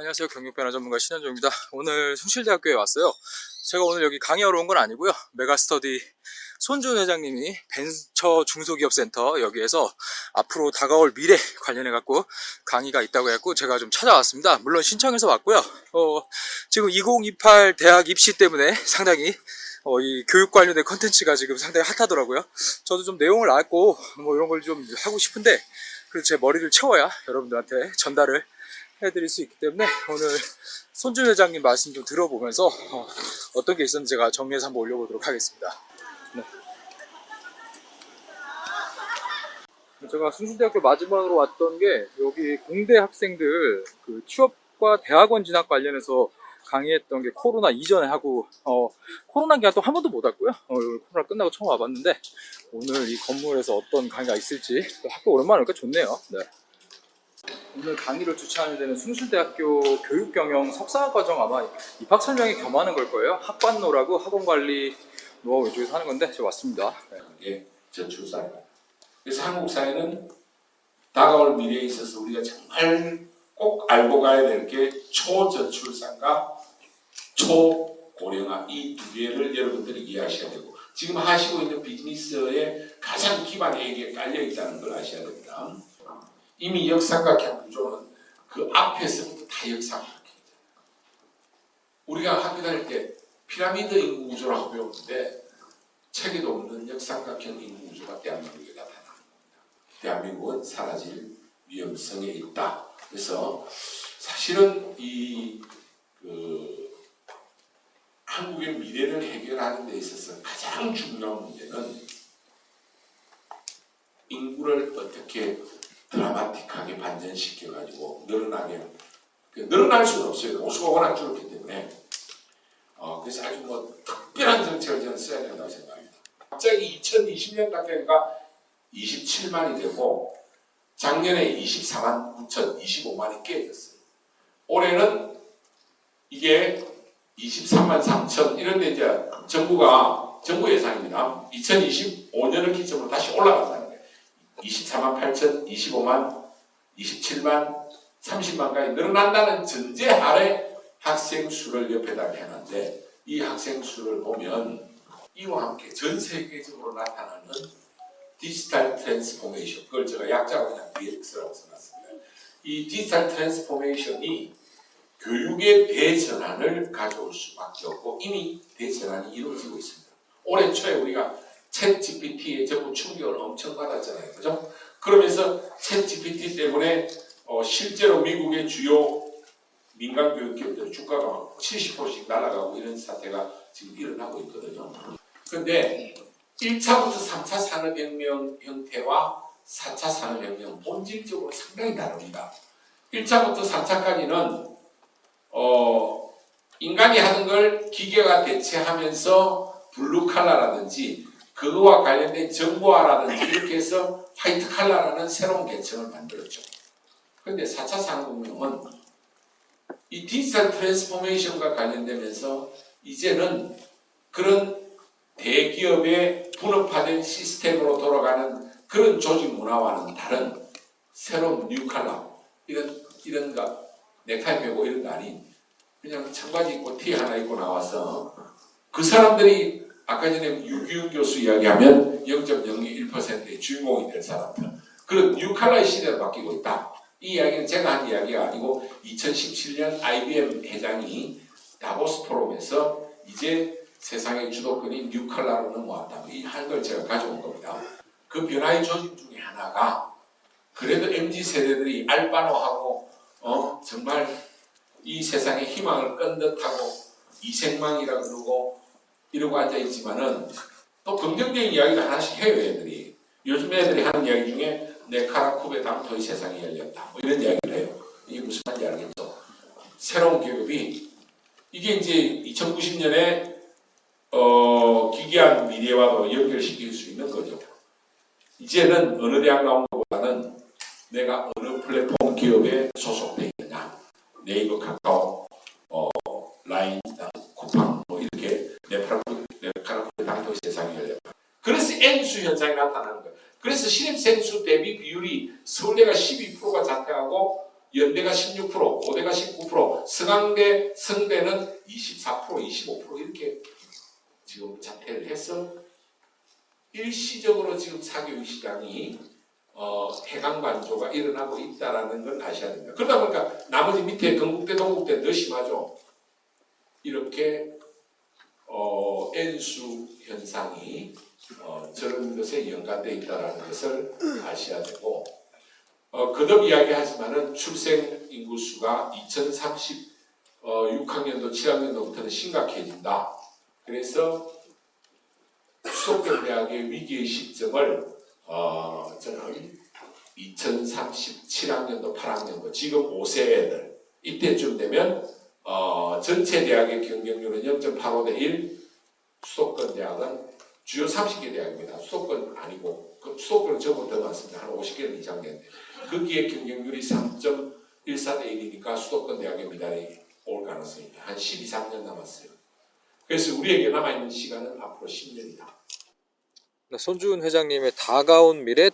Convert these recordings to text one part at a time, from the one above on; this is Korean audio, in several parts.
안녕하세요. 경력변화 전문가 신현종입니다. 오늘 숭실대학교에 왔어요. 제가 오늘 여기 강의하러 온 건 아니고요. 메가스터디 손준 회장님이 벤처 중소기업센터 여기에서 앞으로 다가올 미래 관련해 갖고 강의가 있다고 해갖고 제가 좀 찾아왔습니다. 물론 신청해서 왔고요. 지금 2028 대학 입시 때문에 상당히 이 교육 관련된 컨텐츠가 지금 상당히 핫하더라고요. 저도 좀 내용을 알고 뭐 이런 걸 좀 하고 싶은데 그래도 제 머리를 채워야 여러분들한테 전달을 해드릴 수 있기 때문에 오늘 손준 회장님 말씀 좀 들어보면서 어떤 게 있었는지 제가 정리해서 한번 올려보도록 하겠습니다. 네. 제가 숭실대학교 마지막으로 왔던 게 여기 공대 학생들 그 취업과 대학원 진학 관련해서 강의했던 게 코로나 이전에 하고 코로나 기간 또 한 번도 못 왔고요. 코로나 끝나고 처음 와봤는데 오늘 이 건물에서 어떤 강의가 있을지 학교 오랜만에 오니까 좋네요. 네. 오늘 강의를 주최하는 데는 숭실대학교 교육경영 석사과정 아마 입학 설명회 겸하는 걸 거예요. 학관노라고 학원관리 노하우 이쪽에서 하는 건데 제가 왔습니다. 네. 저출산입니다. 그래서 한국 사회는 다가올 미래에 있어서 우리가 정말 꼭 알고 가야 될 게 초저출산과 초고령화 이 두 개를 여러분들이 이해하셔야 되고 지금 하시고 있는 비즈니스의 가장 기반에 이게 깔려 있다는 걸 아셔야 됩니다. 이미 역삼각형 구조는 그 앞에서부터 다 역삼각형이잖아요. 우리가 학교 다닐 때 피라미드 인구 구조라고 배웠는데 책에도 없는 역삼각형 인구 구조가 대한민국에 나타나는 겁니다. 대한민국은 사라질 위험성에 있다. 그래서 사실은 한국의 미래를 해결하는 데 있어서 가장 중요한 문제는 인구를 어떻게 드라마틱하게 반전시켜가지고 늘어날 수는 없어요. 노수가 워낙 줄었기 때문에 그래서 아주 특별한 정책을 저는 써야 된다고 생각합니다. 갑자기 2020년 딱 되니까 27만이 되고 작년에 24만 9천, 25만이 깨졌어요. 올해는 이게 23만 3천 이런데 이제 정부 예상입니다. 2025년을 기점으로 다시 올라간다는 거예요. 24만 8천, 25만, 27만, 30만까지 늘어난다는 전제 아래 학생 수를 옆에다 해놨는데 이 학생 수를 보면 이와 함께 전 세계적으로 나타나는 디지털 트랜스포메이션 그걸 제가 약자로 그냥 DX라고 써놨습니다. 이 디지털 트랜스포메이션이 교육의 대전환을 가져올 수밖에 없고 이미 대전환이 이루어지고 있습니다. 올해 초에 우리가 챗 GPT에 전부 충격을 엄청 받았잖아요. 그죠? 그러면서 챗 GPT 때문에 실제로 미국의 주요 민간 교육기업들 주가가 막 70%씩 날아가고 이런 사태가 지금 일어나고 있거든요. 그런데 1차부터 3차 산업혁명 형태와 4차 산업혁명 본질적으로 상당히 다릅니다. 1차부터 3차까지는 인간이 하는 걸 기계가 대체하면서 블루칼라라든지 그거와 관련된 정보화라든지 이렇게 해서 화이트 칼라라는 새로운 계층을 만들었죠. 그런데 4차 산업혁명은 이 디지털 트랜스포메이션과 관련되면서 이제는 그런 대기업의 분업화된 시스템으로 돌아가는 그런 조직 문화와는 다른 새로운 뉴칼라 이런 거 넥타이 메고 이런 거 아닌 그냥 청바지 입고 티 하나 입고 나와서 그 사람들이 아까 전에 유기훈 교수 이야기하면 0.01%의 주인공이 될 사람들 그런 뉴칼라의 시대로 바뀌고 있다. 이 이야기는 제가 한 이야기가 아니고 2017년 IBM 회장이 다보스 포럼에서 이제 세상의 주도권이 뉴칼라로 넘어왔다. 이 한 걸 제가 가져온 겁니다. 그 변화의 조짐 중에 하나가 그래도 MZ세대들이 알바노하고 정말 이 세상에 희망을 끈 듯하고 이생망이라 그러고 이러고 앉아있지만은 또 긍정적인 이야기도 하나씩 해요. 애들이 요즘 애들이 하는 이야기 중에 내 카라쿠베 당토의 세상이 열렸다 뭐 이런 이야기를 해요. 이게 무슨 말인지 알겠죠? 새로운 기업이 이게 이제 2090년에 기괴한 미래와도 연결시킬 수 있는 거죠. 이제는 어느 대학 나온 것보다는 내가 어느 플랫폼 기업에 소속돼 있느냐 네이버, 카카오, 라인, 쿠팡 뭐 이렇게 내 카라쿠베 당토의 세상이 열렸다. 그래서 N수 현상이 나타나는 거예요. 그래서 신입생수 대비 비율이 서울대가 12%가 자퇴하고 연대가 16%, 고대가 19%, 서강대, 성대는 24%, 25% 이렇게 지금 자퇴를 해서 일시적으로 지금 사교육 시장이 해강반조가 일어나고 있다라는 걸 아셔야 됩니다. 그러다 보니까 나머지 밑에 건국대, 동국대 더 심하죠. 이렇게 N수 현상이 저런 것에 연관되어 있다는 것을 아셔야 되고 거듭 이야기하지만은 출생 인구수가 2036학년도 7학년도부터는 심각해진다. 그래서 수도권 대학의 위기의 시점을 저는 2037학년도 8학년도 지금 5세 애들 이때쯤 되면 전체 대학의 경쟁률은 0.85대 1, 수도권 대학은 주요 30개 대학입니다. 수도권 아니고 수도권은 저보다 더 많습니다. 한 50개 이상 되는데 거기에 경쟁률이 3.14대 1이니까 수도권 대학의 미달이 올 가능성이 한 12, 13년 남았어요. 그래서 우리에게 남아있는 시간은 앞으로 10년이다. 손준 회장님의 다가올 미래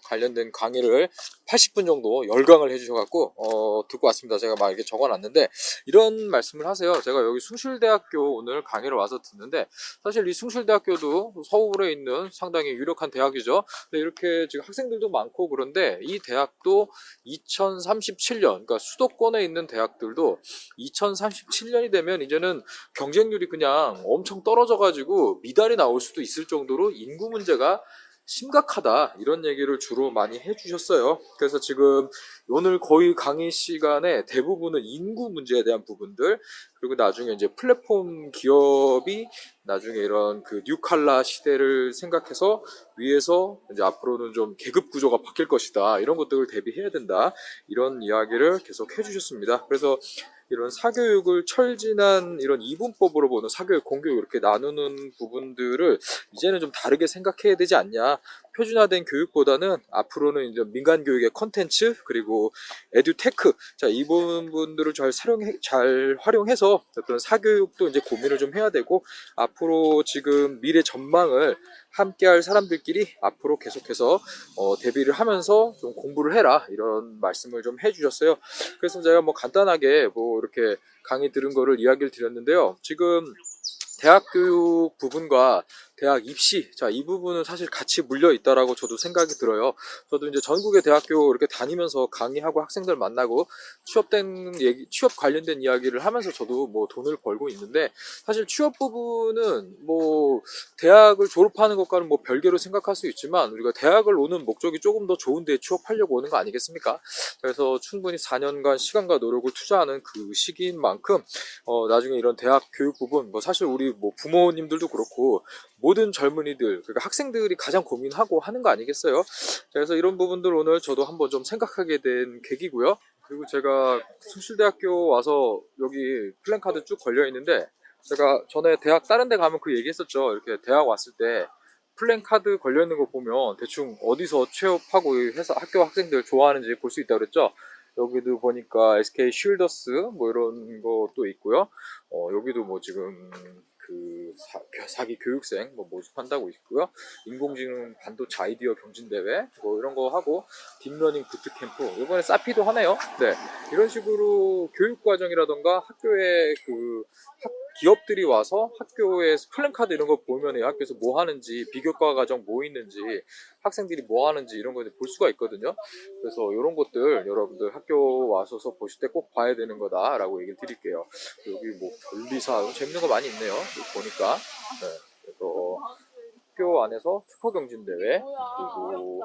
관련된 강의를 80분 정도 열강을 해주셔갖고 듣고 왔습니다. 제가 막 이렇게 적어놨는데 이런 말씀을 하세요. 제가 여기 숭실대학교 오늘 강의를 와서 듣는데 사실 이 숭실대학교도 서울에 있는 상당히 유력한 대학이죠. 근데 이렇게 지금 학생들도 많고 그런데 이 대학도 2037년 그러니까 수도권에 있는 대학들도 2037년이 되면 이제는 경쟁률이 그냥 엄청 떨어져가지고 미달이 나올 수도 있을 정도로 인구 문제가 심각하다 이런 얘기를 주로 많이 해주셨어요. 그래서 지금 오늘 거의 강의 시간에 대부분은 인구 문제에 대한 부분들 그리고 나중에 이제 플랫폼 기업이 나중에 이런 그 뉴칼라 시대를 생각해서 위에서 이제 앞으로는 좀 계급 구조가 바뀔 것이다 이런 것들을 대비해야 된다 이런 이야기를 계속 해주셨습니다. 그래서 이런 사교육을 철진한 이런 이분법으로 보는 사교육, 공교육 이렇게 나누는 부분들을 이제는 좀 다르게 생각해야 되지 않냐. 표준화된 교육보다는 앞으로는 이제 민간 교육의 컨텐츠 그리고 에듀테크 이 부분들을 잘 활용해서 어떤 사교육도 이제 고민을 좀 해야 되고 앞으로 지금 미래 전망을 함께할 사람들끼리 앞으로 계속해서 대비를 하면서 좀 공부를 해라 이런 말씀을 좀 해주셨어요. 그래서 제가 뭐 간단하게 뭐 이렇게 강의 들은 거를 이야기를 드렸는데요. 지금 대학 교육 부분과 대학 입시 이 부분은 사실 같이 물려 있다라고 저도 생각이 들어요. 저도 이제 전국의 대학교 이렇게 다니면서 강의하고 학생들 만나고 취업 관련된 이야기를 하면서 저도 뭐 돈을 벌고 있는데 사실 취업 부분은 뭐 대학을 졸업하는 것과는 뭐 별개로 생각할 수 있지만 우리가 대학을 오는 목적이 조금 더 좋은 데에 취업하려고 오는 거 아니겠습니까? 그래서 충분히 4년간 시간과 노력을 투자하는 그 시기인 만큼 나중에 이런 대학 교육 부분 뭐 사실 우리 뭐 부모님들도 그렇고 모든 젊은이들 그러니까 학생들이 가장 고민하고 하는 거 아니겠어요? 그래서 이런 부분들 오늘 저도 한번 좀 생각하게 된 계기고요. 그리고 제가 숭실대학교 와서 여기 플랜카드 쭉 걸려 있는데 제가 전에 대학 다른 데 가면 그 얘기했었죠. 이렇게 대학 왔을 때 플랜카드 걸려 있는 거 보면 대충 어디서 취업하고 해서 학교 학생들 좋아하는지 볼 수 있다고 그랬죠. 여기도 보니까 SK 쉴더스 뭐 이런 것도 있고요. 여기도 뭐 지금 그 사기 교육생 뭐 모집한다고 있고요. 인공지능 반도체 아이디어 경진대회 뭐 이런 거 하고 딥러닝 부트캠프 이번에 사피도 하네요. 네, 이런 식으로 교육과정이라던가 학교에 그 기업들이 와서 학교에서 플랜카드 이런 거 보면 학교에서 뭐 하는지 비교과 과정 뭐 있는지 학생들이 뭐 하는지 이런 거 볼 수가 있거든요. 그래서 이런 것들 여러분들 학교 와서 보실 때 꼭 봐야 되는 거다라고 얘기를 드릴게요. 여기 뭐 변리사 재밌는 거 많이 있네요. 여기 보니까 네, 그래서 학교 안에서 특허 경진 대회 그리고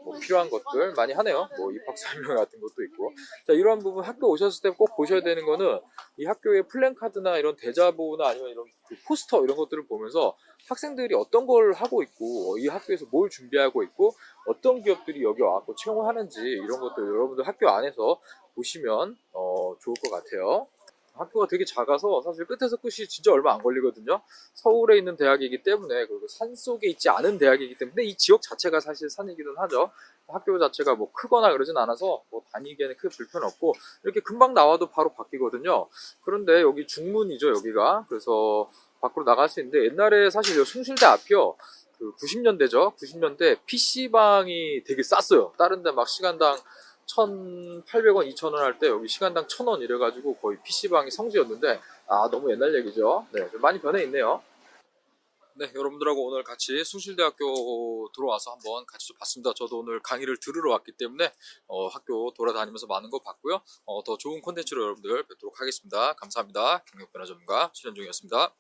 뭐 필요한 것들 많이 하네요. 뭐 입학 설명 같은 것도 있고. 자, 이러한 부분 학교 오셨을 때 꼭 보셔야 되는 거는 이 학교의 플랜카드나 이런 대자보나 아니면 이런 그 포스터 이런 것들을 보면서 학생들이 어떤 걸 하고 있고 이 학교에서 뭘 준비하고 있고 어떤 기업들이 여기 와서 채용을 하는지 이런 것들 여러분들 학교 안에서 보시면 좋을 것 같아요. 학교가 되게 작아서 사실 끝에서 끝이 진짜 얼마 안 걸리거든요. 서울에 있는 대학이기 때문에 그리고 산속에 있지 않은 대학이기 때문에 이 지역 자체가 사실 산이기는 하죠. 학교 자체가 뭐 크거나 그러진 않아서 뭐 다니기에는 크게 불편 없고 이렇게 금방 나와도 바로 바뀌거든요. 그런데 여기 중문이죠 여기가. 그래서 밖으로 나갈 수 있는데 옛날에 사실 요 숭실대 앞이요. 그 90년대죠. 90년대 PC방이 되게 쌌어요. 다른 데 막 시간당 1,800원, 2,000원 할 때 여기 시간당 1,000원 이래가지고 거의 PC방이 성지였는데 너무 옛날 얘기죠. 네, 좀 많이 변해 있네요. 네, 여러분들하고 오늘 같이 숭실대학교 들어와서 한번 같이 좀 봤습니다. 저도 오늘 강의를 들으러 왔기 때문에 학교 돌아다니면서 많은 거 봤고요. 더 좋은 콘텐츠로 여러분들 뵙도록 하겠습니다. 감사합니다. 경력변화 전문가 신현종이었습니다.